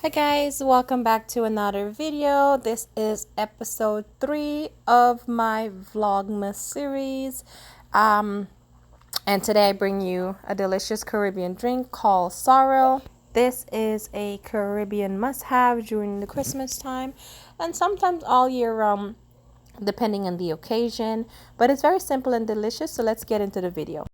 Hi guys, welcome back to another video. This is episode 3 of my Vlogmas series. And today I bring you a delicious Caribbean drink called sorrel. This is a Caribbean must-have during the Christmas time and sometimes all year round depending on the occasion. But it's very simple and delicious, so let's get into the video.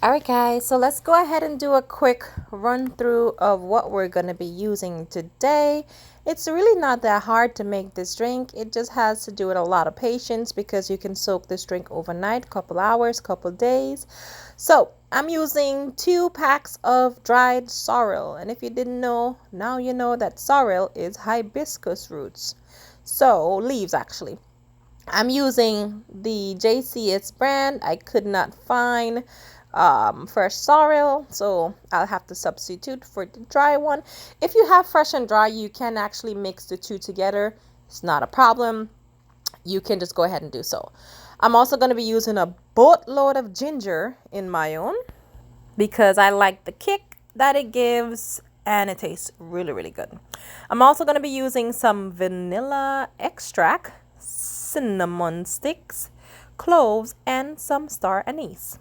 Alright guys, so let's go ahead and do a quick run through of what we're going to be using today. It's really not that hard to make this drink. It just has to do with a lot of patience because you can soak this drink overnight, couple hours, couple days. So I'm using 2 packs of dried sorrel, and if you didn't know, now you know that sorrel is hibiscus roots. So leaves actually. I'm using the JCS brand. I could not find fresh sorrel, so I'll have to substitute for the dry one. If you have fresh and dry, you can actually mix the two together. It's not a problem. You can just go ahead and do so. I'm also going to be using a boatload of ginger in my own because I like the kick that it gives and it tastes really good. I'm also going to be using some vanilla extract, cinnamon sticks, cloves, and some star anise.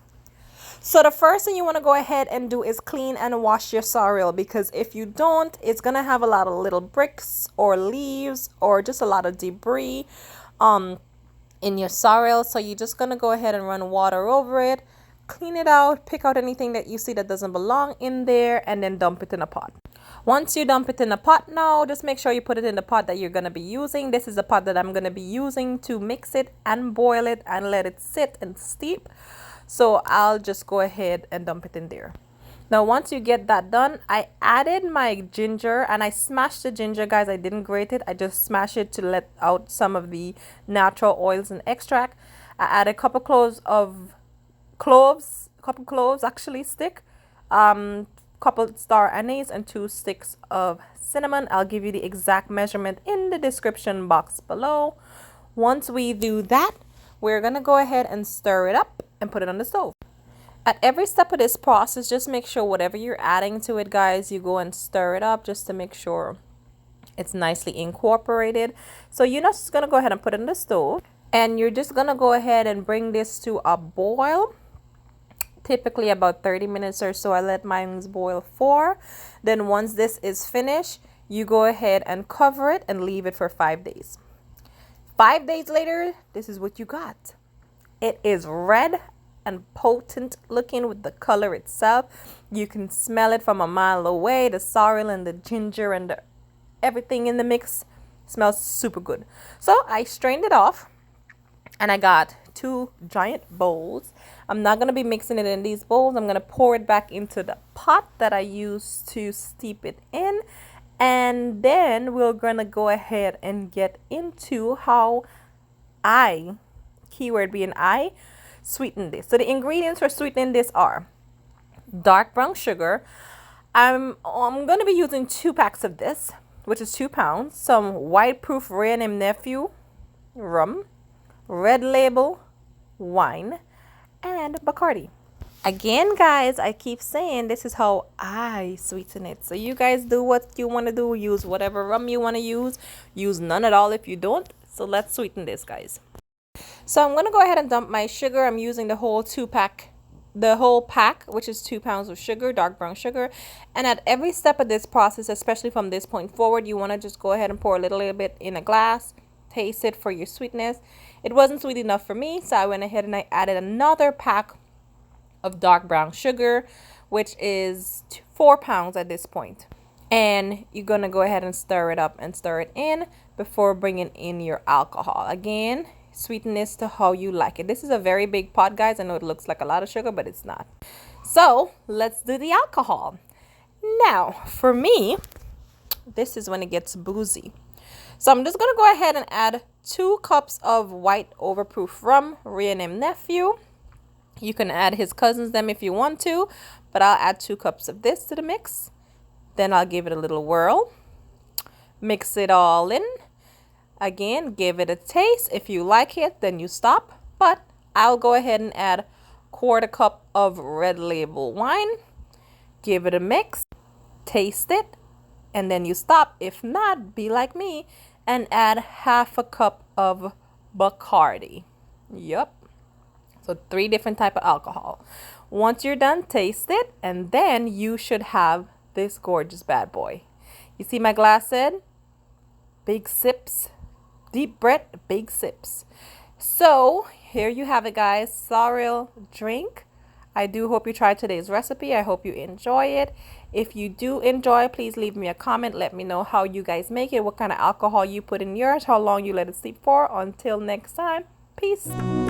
So the first thing you want to go ahead and do is clean and wash your sorrel, because if you don't, it's going to have a lot of little bricks or leaves or just a lot of debris in your sorrel. So you're just going to go ahead and run water over it, clean it out, pick out anything that you see that doesn't belong in there, and then dump it in a pot. Once you dump it in a pot now, just make sure you put it in the pot that you're going to be using. This is the pot that I'm going to be using to mix it and boil it and let it sit and steep. So I'll just go ahead and dump it in there. Now, once you get that done, I added my ginger and I smashed the ginger, guys. I didn't grate it. I just smashed it to let out some of the natural oils and extract. I added a couple cloves actually stick, couple star anise, and 2 sticks of cinnamon. I'll give you the exact measurement in the description box below. Once we do that, we're gonna go ahead and stir it up and put it on the stove. At every step of this process, just make sure whatever you're adding to it, guys, you go and stir it up just to make sure it's nicely incorporated. So you're not just gonna go ahead and put it on the stove, and you're just gonna go ahead and bring this to a boil, typically about 30 minutes or so. I let mine boil for. Then once this is finished, you go ahead and cover it and leave it for 5 days. 5 days later, this is what you got. It is red and potent looking with the color itself. You can smell it from a mile away. The sorrel and the ginger and everything in the mix smells super good. So I strained it off and I got 2 giant bowls. I'm not going to be mixing it in these bowls. I'm going to pour it back into the pot that I used to steep it in. And then we're going to go ahead and get into how keyword being I, sweeten this. So the ingredients for sweetening this are dark brown sugar. I'm going to be using 2 packs of this, which is 2 pounds. Some white proof Rare Name Nephew rum, red label wine, and Bacardi. Again, guys, I keep saying this is how I sweeten it. So you guys do what you want to do. Use whatever rum you want to use. Use none at all if you don't. So let's sweeten this, guys. So I'm going to go ahead and dump my sugar. I'm using the whole pack, which is 2 pounds of sugar, dark brown sugar. And at every step of this process, especially from this point forward, you want to just go ahead and pour a little bit in a glass. Taste it for your sweetness. It wasn't sweet enough for me, so I went ahead and I added another pack of dark brown sugar, which is 4 pounds at this point. And you're going to go ahead and stir it up and stir it in before bringing in your alcohol. Again, sweeten this to how you like it. This is a very big pot, guys. I know it looks like a lot of sugar, but it's not. So let's do the alcohol. Now, for me, this is when it gets boozy. So I'm just going to go ahead and add 2 cups of white overproof rum, Rare Name Nephew. You can add his cousins them if you want to, but I'll add 2 cups of this to the mix. Then I'll give it a little whirl. Mix it all in. Again, give it a taste. If you like it, then you stop. But I'll go ahead and add 1/4 cup of red label wine. Give it a mix, taste it, and then you stop. If not, be like me and add 1/2 cup of Bacardi. Yup. So 3 different type of alcohol. Once you're done, taste it, and then you should have this gorgeous bad boy. You see my glass said, big sips, deep breath, big sips. So here you have it, guys, sorrel drink. I do hope you try today's recipe. I hope you enjoy it. If you do enjoy, please leave me a comment. Let me know how you guys make it, what kind of alcohol you put in yours, how long you let it steep for. Until next time, peace.